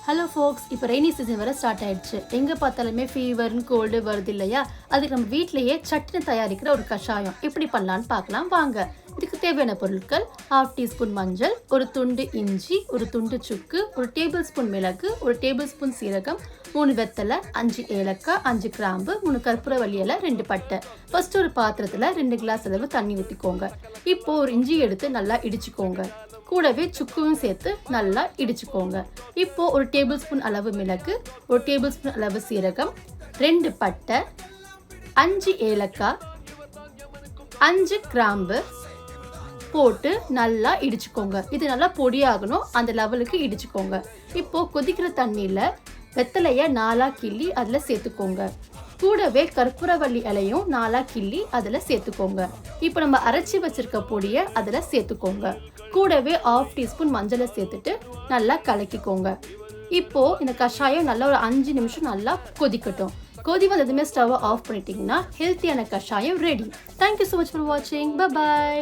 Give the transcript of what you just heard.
Hello ஃபோக்ஸ், இப்போ rainy season வர start ஆயிடுச்சு. எங்கே பார்த்தாலுமே ஃபீவர்னு கோல்டு வருது இல்லையா? அதுக்கு நம்ம வீட்டிலேயே சட்னி தயாரிக்கிற ஒரு கஷாயம் எப்படி பண்ணலான்னு பார்க்கலாம் வாங்க. இதுக்கு தேவையான பொருட்கள்: 1/2 டீஸ்பூன் மஞ்சள், ஒரு துண்டு இஞ்சி, ஒரு துண்டு சுக்கு, ஒரு டேபிள் ஸ்பூன் மிளகு, ஒரு டேபிள் ஸ்பூன் சீரகம், 3 வெத்தலை, 5 ஏலக்காய், 5 கிராம்பு, 3 கற்பூரவள்ளி இலை, 2 பட்டை. ஃபர்ஸ்ட் ஒரு பாத்திரத்தில் 2 கிளாஸ் அளவு தண்ணி ஊற்றிக்கோங்க. இப்போ ஒரு இஞ்சி எடுத்து நல்லா இடிச்சுக்கோங்க. கூடவே சுக்குவும் சேர்த்து நல்லா இடிச்சுக்கோங்க. இப்போ ஒரு டேபிள் ஸ்பூன் அளவு மிளகு, ஒரு டேபிள் ஸ்பூன் அளவு சீரகம், 2 பட்டை, 5 ஏலக்காய், 5 கிராம்பு போட்டு நல்லா இடிச்சுக்கோங்க. இது நல்லா பொடியாகணும், அந்த லெவலுக்கு இடிச்சுக்கோங்க. இப்போ கொதிக்கிற தண்ணியில் வெத்தலையை 4 கிள்ளி அதில் சேர்த்துக்கோங்க. கூடவே கற்பூரவள்ளி இலையும் 4 கிள்ளி அதில் சேர்த்துக்கோங்க. இப்போ நம்ம அரைச்சி வச்சிருக்க பொடியை அதில் சேர்த்துக்கோங்க. கூடவே 1/2 டீஸ்பூன் மஞ்சளை சேர்த்துட்டு நல்லா கலக்கிக்கோங்க. இப்போ இந்த கஷாயம் நல்லா ஒரு 5 நிமிஷம் நல்லா கொதிக்கட்டும். கொதி வந்ததுமே ஸ்டவ்வை ஆஃப் பண்ணிட்டீங்கன்னா ஹெல்த்தியான கஷாயம் ready. Thank you so much for வாட்சிங். பை.